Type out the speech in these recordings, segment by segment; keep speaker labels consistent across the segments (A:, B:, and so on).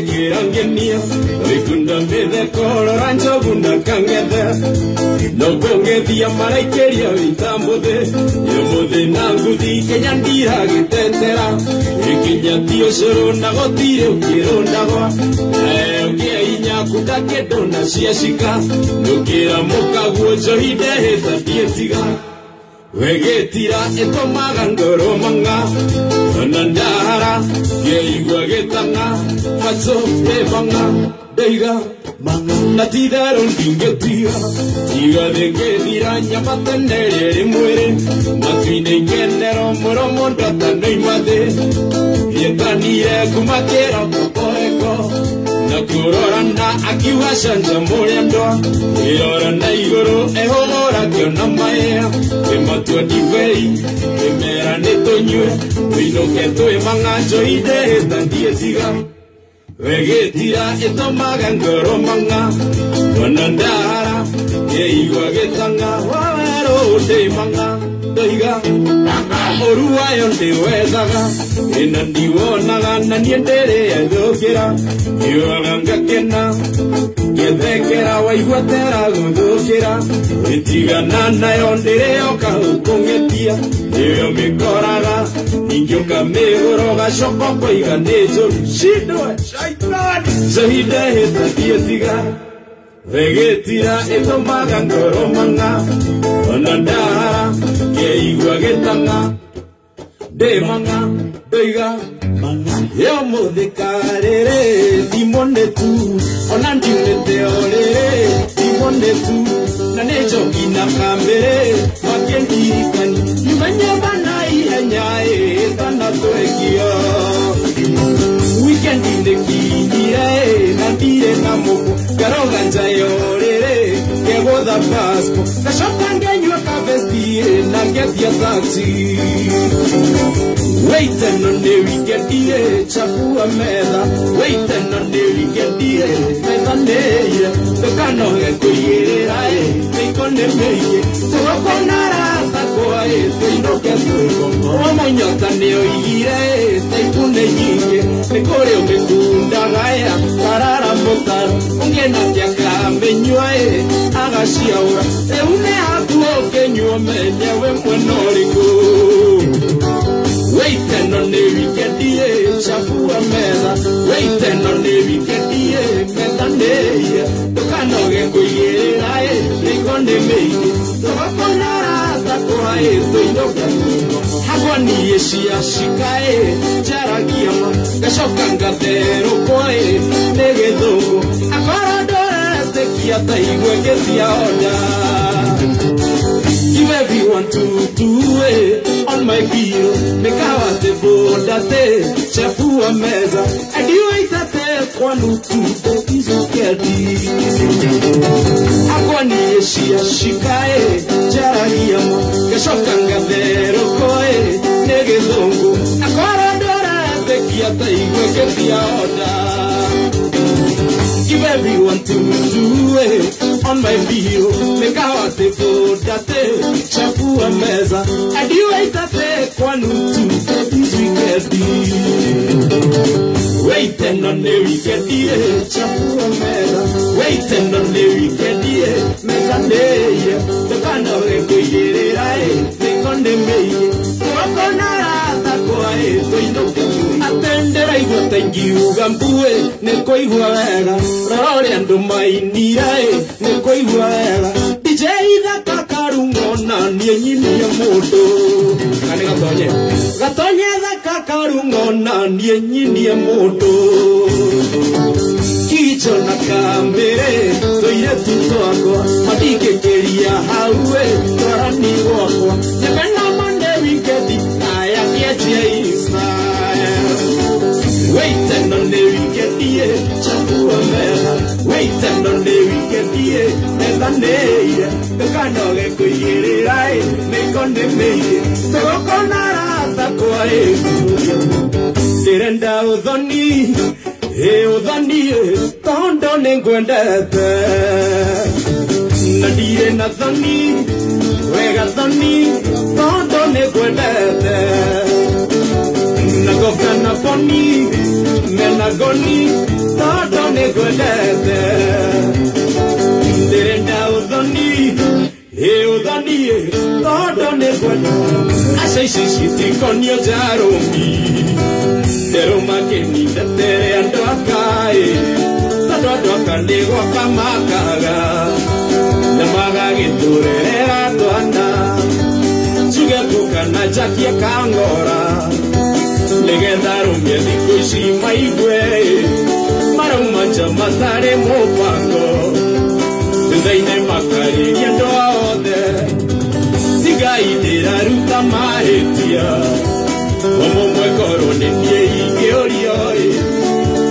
A: kirangenia Rikunda mbithe kolorancho gunda kangete No kongetia maraikeria vitambuthe Yomuthe na nguthi kenyandira gitendera Ikinyatio coro na gotire ukirondagwa Ukia inya kudake na ciacika Nukira mukaguo johide heta dietiga Wegetira etomaga ngoro manga Onandara Yeigwa getanga Fatso ebanga Deiga Manga Natidaro ndingetia Tiga dengedira Nyapatenere mwere Matwine ngenero Moromo ndata noimade Yetanire kumakera Popoeko Nakurorana akiwa shanja muriandoa Irorana igoro ehogora kiona maea Ematua divei, emera netonyue Winoke toe manganjo ide etandie tiga Wegetira etomaga ngoro manga Wanandara, yeigwa getanga Wawero de manga Doiga, Orua yonde wezaga Enandiwonaga naniendere edokera Iwaganga kena Gedekera waiguatera gudokera Itigana na yondere oka ukongetia Iyo mikoraga Ninjoka megoroga Shokoko iga nejo Shidwe, shaitani Zahide heta dietiga Vegetira etomaga ngoro manga Onandara Yeigwa getanga De manga Doiga Yomo de carere Timone tu Onandine te orere Timone tu Nanejo ina kambere Makiendirikani Yumanya bana ihanyae Tana toekio Weekend in the kini Nandire na moko Garoga njayorere Kego da pasco Kashokange nyua kavestie Nangetia taxi Waiting on the weekend, chapua meda. Waiting on the weekend, meda neya. The cano get to ye, they con the may. So upon Narata, they don't get to go. Omonota neo ye, they put the ye. The Coreo Mekunda Gaya, Tarara Motar, Ungenatia Camenue, Agashia, the Unea to open your men, when no Waiting on the weekend, chapua meda. Waiting on the weekend, meda neya. The cano get to ye, they con the may. So upon Narata, they don't get to go. Hagwani yeshia shikae, Jaragiama, Gashokangatero koe, Negedongo, Akaradora, the Kiata, Iwegetia order. Give everyone to do it on my bill. Mekawa te boda te, chafua meza. And you wait at the one who to is okay. Akwani yeshia shikae, Jaragiama, Gashokangatero koe, Negedongo, Akaradora, the Kiata, Iwegetia order. Give everyone to do it on my bill. Mekawa te boda te, chafua meza. And you wait at the one who to is wicked. Waiting on the weekend, chafua meza. Waiting on the weekend, meza neya. The cano get to ye, they con the may. So upon Narata koe, they don't get to Atender I go thank you, Gambue, Nekoi Huaga, Roriando Mainiae, Nekoi Huaga, DJ da Kakarungona, Nienia Moto, Gatonya da Kakarungona, Nienia Moto, Kicho Nakambere, Toya Tutoako, Matike Keria Haue, Torani Wako, Nevena Monday we get it, I am yet Waiting on the weekend, chapua meza. Waiting on the weekend, meza neya. The cano get to ye, they con the may. So con Narata koe. Serenda udoni, udoni, tondo nenguendete. Nadire na doni, wega doni, tondo nenguendete. Nagofana poni, menagoni, negwendete ndirenda uthoni uthoni tondu negwendete aca ici citikonio njarũmi nderũma kĩnindetere andũ akaĩ tondu andũ aka nĩ gwaka makaga na magagĩtũrerera twana njuge ngũkana njakie kangora nĩgetha arũme thikũ ici maigue marauma nja matarĩ mũbango thutha-inĩ makarĩria andũ othe tigai ndĩraruta mahĩtia ũmũmwe korwo nĩ niĩ ingĩũrio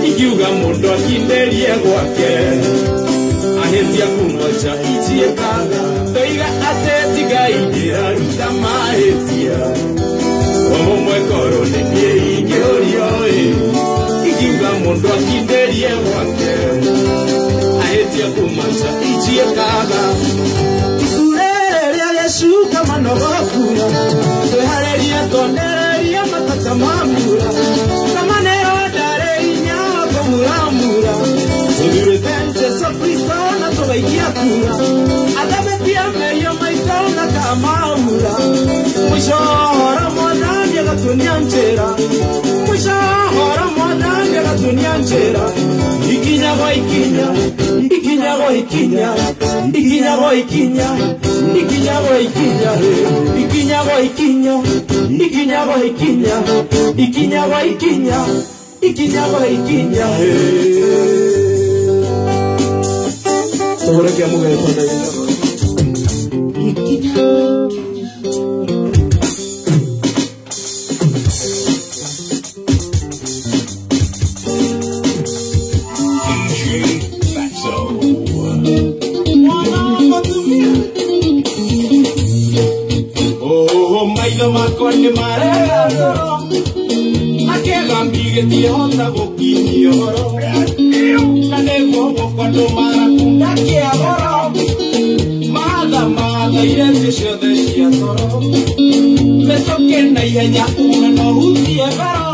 A: ingiuga mũndũ akindĩrie gwake ahĩtia kuma nja injiĩkaga ndoiga atĩ tigai ndĩraruta mahĩtia ũmũmwe korwo nĩ niĩ ingĩũrio ingiuga mũndũ akindĩrie gwake ahĩtia kuma nja injiĩkaga ikurĩrĩria gĩcuka manogokura twĩharĩrie tonereria matata mamura kama nĩyo ndarĩ hinya kũmuramura tũthurĩte Jesũ Kristo na tũgaikia kura athathĩtie merio maitũ na kamaura mũico hora mwathani agatuonia njĩra mũico hora mwathani agatuonia njĩra ikinya gwa ikinya ikinya gwa ikinya ikinya gwa ikinya ikinya gwa ikinya ikinya gwa ikinya ikinya gwa ikinya ikinya gwa ikinya ikinya gwa ikinya Ahora que amo que cuando oh, mailo makonde marero akega mbige tiota gokinyoro kanego kwando mara kundakia goro mada irete ciothe cia toro metoke na ihenya una no hutie goro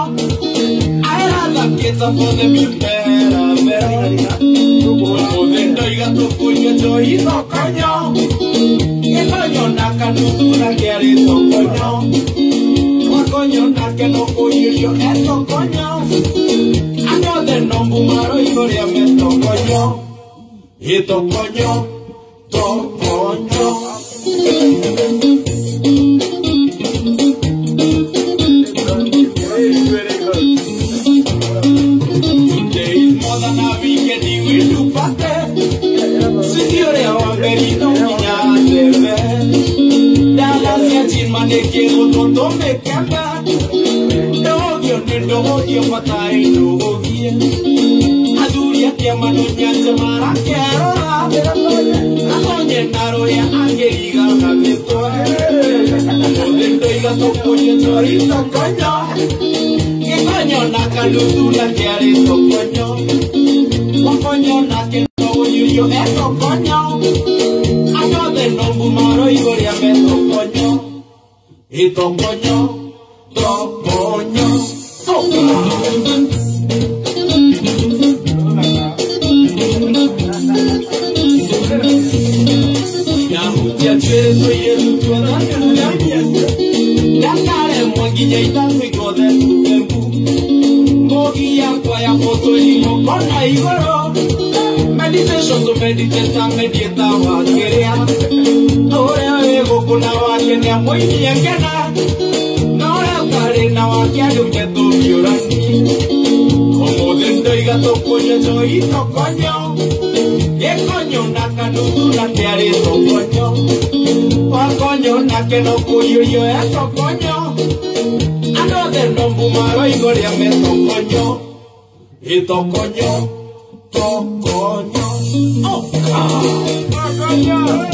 A: aerathakĩte bothe mĩmera mera ũmũthĩ ndoiga tũkũnyua njohi thokonyo gĩkonyo na kanuthura kĩarĩ thokonyo wakonyo nake no kũiyũrio ethokonyo anyothe no mbumaro igũrũ rĩa metokonyo gĩtokonyo tokonyo Quiero todo me cambia, no odio matar y no odia. Aduria que mano ya se mara quiero la coña naro ya angeliga una virtual. Dentro y gato coño chorito coño, que coño na caludura que haré to coño, un coño na que no voy yo esto coño. Ayo de no bumaro y goria me to coño. Y tocoño, tocoño, ya muchacho soy el tuerano la cara es moguilla y tanto y de tu tempo moguilla cuaya foto y limo con la igoro meditation to meditate medieta wa quería ahora ego con la valle ni muy bien que nada na wakiado cheto violani como dentro y gato coño soy tocoño y coño na canudura te haré tocoño o coño na que no cuyo yo es tocoño ando de no bumaro y goria me tocoño y tocoño tocoño oh tocoño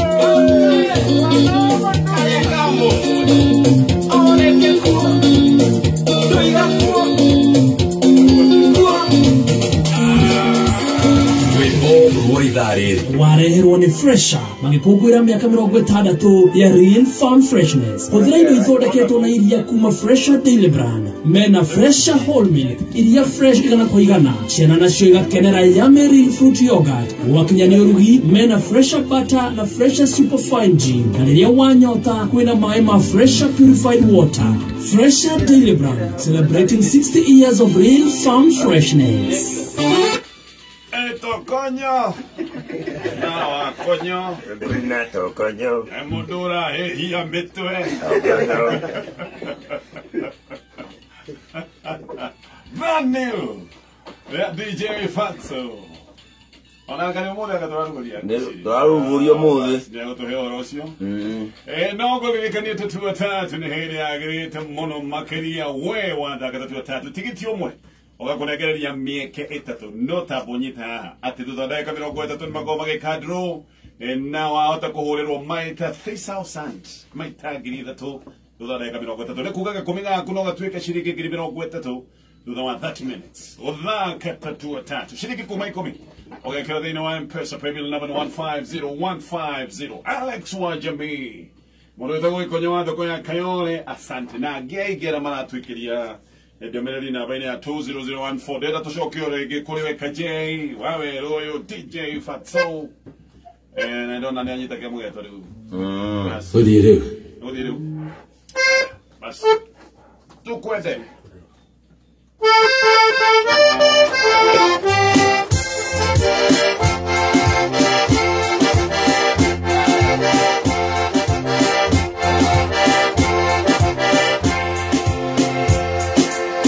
B: Ruidade mareherwo ni Fresha magikungwira miaka 60 ya Real Farm Freshness. Hũthĩra indo ithondeketwo na iria kuma Fresha Daily Brand. Mena Fresha Whole Milk, iria fresh igana kwa igana. Ciana nacio igakenera Yummy Real Fruit Yogurt. Wakinya ni urugi, mena Fresha Butter na Fresha Superfine Gin. Na rĩrĩa wanyota kwĩna maĩ ma Fresha Purified Water. Fresha Daily Brand, celebrating 60 years of Real Farm Freshness.
C: Esto coño. No, coño.
D: Brinato, coño.
C: Emudura, hiambitue. Brand new. DJ Fatso. Ona kani muda katwara nguria.
D: Ndio nguria muda.
C: Ndio toheo rosio. No goli kani tatu atatu ni heri agrita mono makeria we wanda katatu atatu tikiti omwe. Ogakonegereria mieke itatu no tabonyita ati tuthodeka 30 ni magoma gekadro na wahota kuhurerwo maita 3000 maita ngiri ithatu tuthodeka 30 ni kugaga kuminga kuno gatweka shiriki ngiri 30 thutha wa 30 minutes uthaka tatu atatu shiriki kuma 10 ogekera thini wa M-Pesa Premier 1150 Alex Wajami Moro go ikonyo wa thoko ya Kayole asante na geigera maratwikiria Edomereri na baina ya 20014 data tushokio rege kuliwe KJ wawe royo DJ Fatso na ndo nani anyita kemu yetu leo
A: Odiru
C: bas tukwete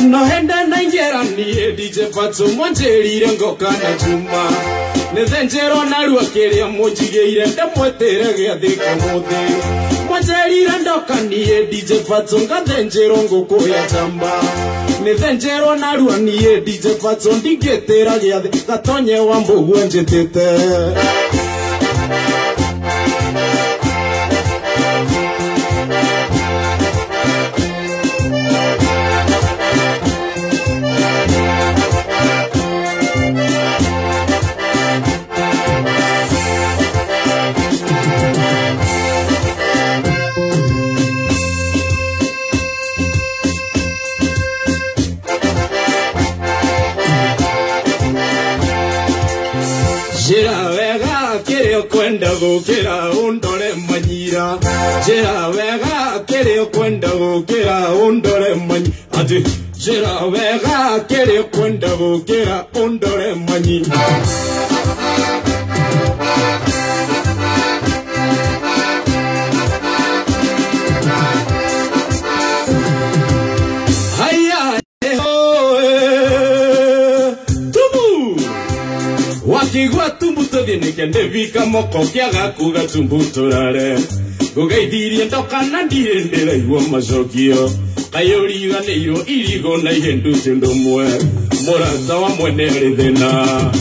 A: no henda naingera ni DJ Fatso mwanjerire ngoka na chuma nethenjero narua kiria munjigeire ndamwetere giathika muthi mwanjerire ndoka ni DJ Fatso ngathenjero ngoko ya chamba nethenjero narua ni DJ Fatso ndigitera giathi gatonye wa mbugu njitite kwenda gukira undore manyira jera wega kere kwenda gukira undore manyi ati jera wega kere kwenda gukira undore manyi Wakigwa tumbuto dine kende vika moko kiaga kuga tumbuto rare Gugeithirie ndoka na ndirendera igwa macokio Kayoriga neiro irigo na ihendu tindumwe Murata wa mwene ri thina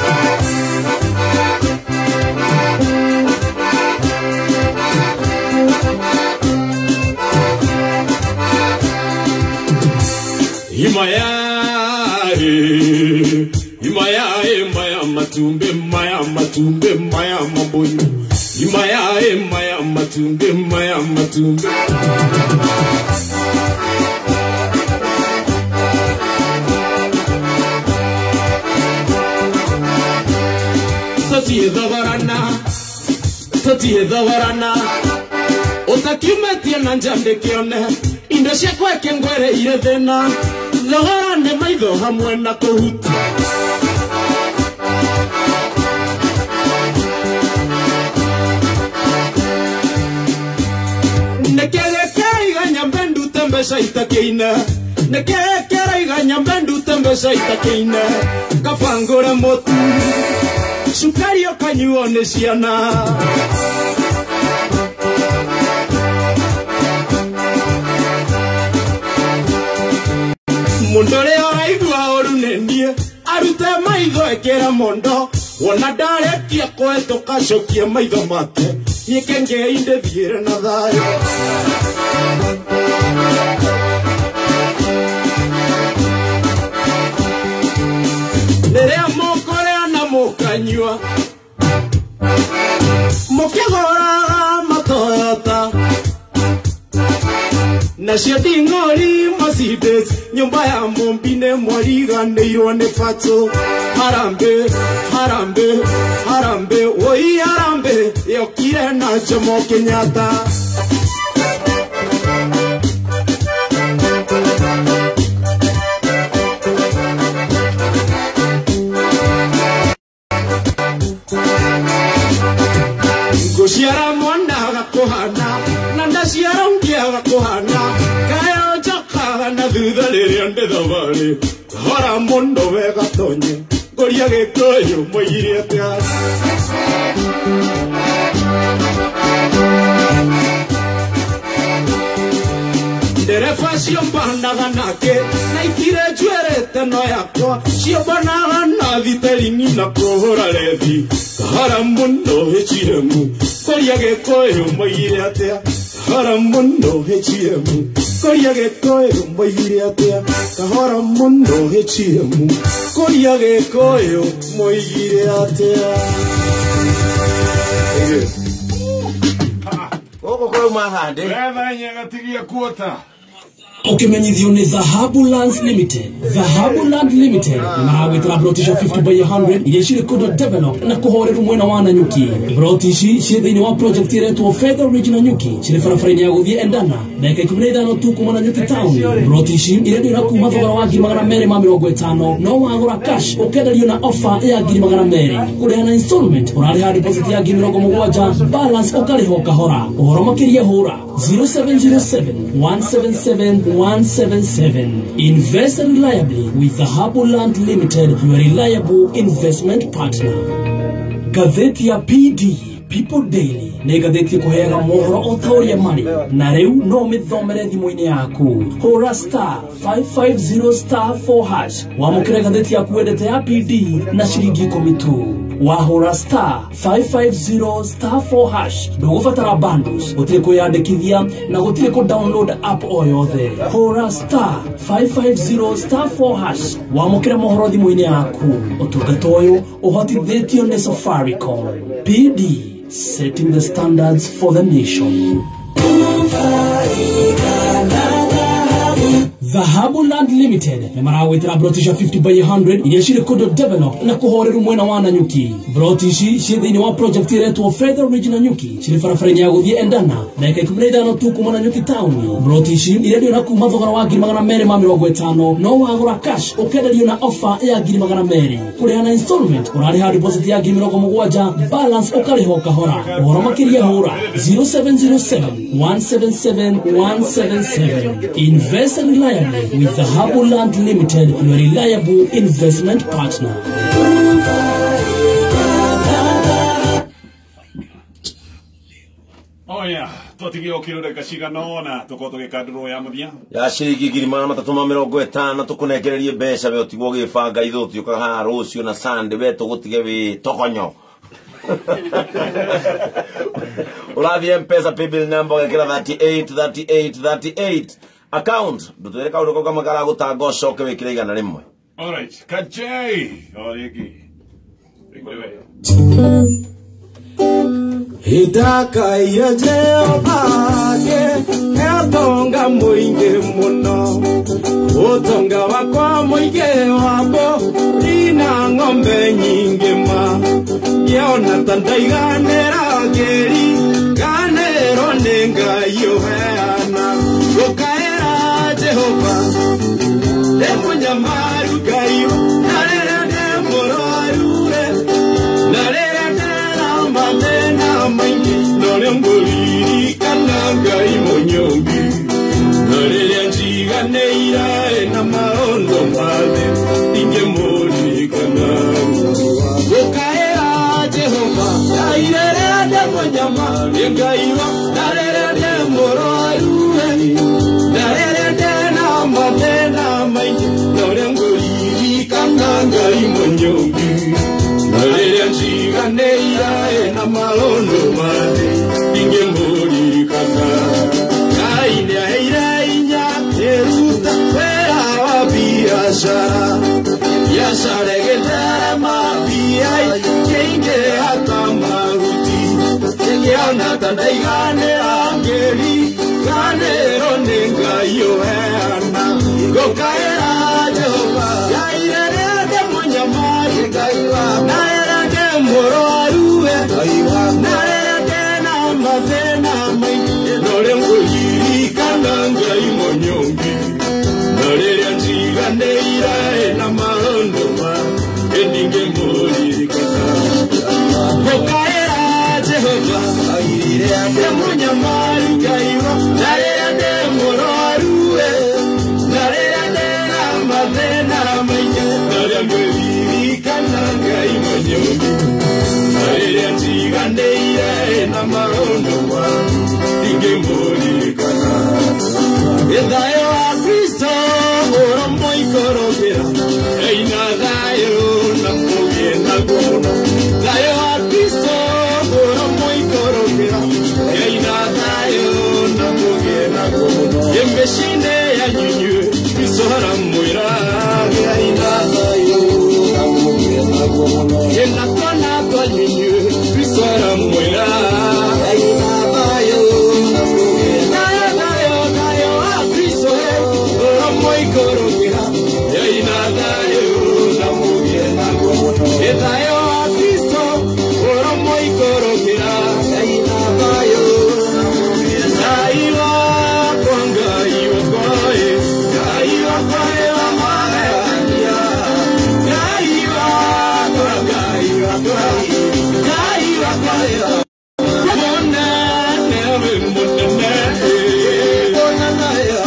A: Maya matumbe maya mabonyo maya matumbe Toti edhavarana Otakiumetia na njande kione Indo ciakwa kengwere ire thina Thogorane maitho hamwe na kuhuta Mbesa itakeina nekekera iganya mbendu tembesa itakeina kafangora motu sukari okanyuone ciana mundore oraigua orunenie arute maitho ekera mondo wona ndarekia kwetuka cokia maitho make yekengeinde thiire na thayo Nerea mokore ana mokanyua na shedingori Mercedes nyumba ya Mombine mwariganirwo ni pato harambe harambe harambe oi harambe yokire na Jomo Kenyatta Goshara mwana gakohana nanda shiara ungia gakohana kayo chaka na dudale ande davale hara mondo vega tonye goria gekoyo moyire atia Derefa siombana ganake na ikire juerete no yako siombana na vitarini na kohora levi hara mondo hechiremu koria gekoyo moyire atia hara mondo hechiremu koria gekoyo moyire atia hara mondo hechiremu koria gekoyo moyire atia
D: Oko kwa mahande.
C: Wewe nyegatigia kuota.
B: Ukimenyithio ni Dhahabu Lands Limited. Dhahabu Land Limited marawitira brotisha 50 by 100 iria ciri kundo develop na kuhorerwo mwena wa Nanyuki. Brotishi ci thiini wa project iretwo Feather Ridge Nanyuki ciri barabara-ini ya guthie Endana ndagika 15 tu kuma Nanyuki town. Brotishi irendio na kuma thogora wa 250 no wagura cash ukenderio na offer ya 200 kuriha na installment urariha deposit ya 70 balance ukariho kahora uhoro makiria hura 0707 177 177. Invest reliably with Dhahabu Land Limited, your reliable investment partner. Gazeti ya PD People Daily ni gazeti kuhega mohoro o tauria mari na riu no mithomere thimu-ini yaku hura star 550 star 4 hash wamukire gazeti yaku wendete ya PD na shilingi 10 tu wahura star 550 star 4 hash ndugubatara bundles gutire kuyandikithia na gutire ku download app o yothe hura star 550 star 4 hash wamukire mohoro thimu-ini yaku utungata uyu uhotithitio ni Safaricom. PD, setting the standards for the nation. Dhahabu Land Limited ni marawitira brotisha 50 by 100 iria ciri kundo develop na kuhorerwo mwena wa Nanyuki. Brotishi ci thiini wa project iretwo Feather Ridge Nanyuki ciri barabara-ini ya guthie Endana ndagika 15 tu kuma Nanyuki town. Brotishi irendio na kuma thogora wa 250 no wagura cash ukenderio na offer ya 200 kuriha na installment urariha deposit ya 70 balance ukariho kahora uhoro makiria hura 0707 177 177. Invest reliably with Dhahabu Land Limited, your reliable investment partner.
C: Oh yeah, totigi okirure kashiga nona tukoto gekadro ya muthia.
D: Ya ciringi 350 tukunegererie mbeca we utigwo gibanga ithuti ukaha rucio na Sunday we tugutige wi tokonyo. Ulathi M-Pesa paybill number gekira 38 account ndutwire kaundu ko kamakara gutanga coke wikire igana rimwe.
C: All right, kajei origi
A: Hitaka ya Jehova etonga muingi muno utonga wakwa muingi wabo ina ng'ombe nyingi ma yona tandaiganira ngeri ganero ninga yohana ukaera Jehova emunyamaru gayo narera nemorarure narera nambandena maingi nore mbuliri kananga imonyongi narera njiganeira na maondo male inge mori kananga ukaera Jehova narera nemonyama engaiwa narera nemorarure narera nambandena maingi nore mbuliri kananga imonyongi narera njiganeira na maondo male inge mori kananga kaine airainya eruta wera wa biashara biashara gedara mabia kenge hata maruti kenge ona tandaigane angeli ganero nenga yohana gokaera jehova yairerede munyamari gaiwa naerede mororuwe gaiwa naerede na mavena mai nore nguyirikana ngai monyongi nore njigandeira na mahondoma endinge nguyirikana gokaera jehova yairerede munyamari gaiwa naerede mororuwe naerede na mavena mai nore nguyirikana ngai monyongi nore njigandeira na mahondoma Edayo a Cristo, ora muy corogera. Eina dayo na mugiena gono. Dayo a Cristo, ora muy corogera. Eina dayo na mugiena gono. Yembeshine ya nyunyu, Cristo hara muira. Eina dayo na mugiena gono. Yena tona to nyunyu, Cristo hara muira. Eina dayo na mugiena. Muy corogera, y nada yo la mugiena gono. Edayo a Cristo, ora muy corogera, y nada yo la mugiena. Iwa kwanga iwa kwae, iwa kwae wa maania. Iwa kwanga iwa kwae, iwa kwae. Mona neve mona neve, mona naya.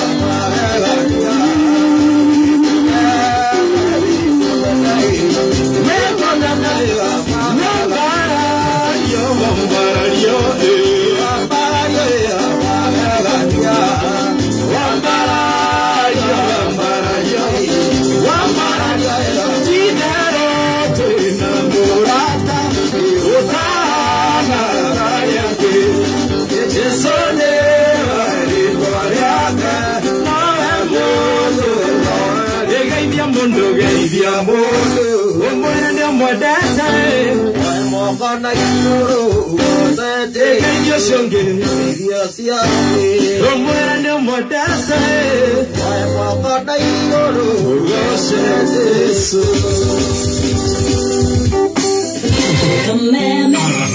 E: Command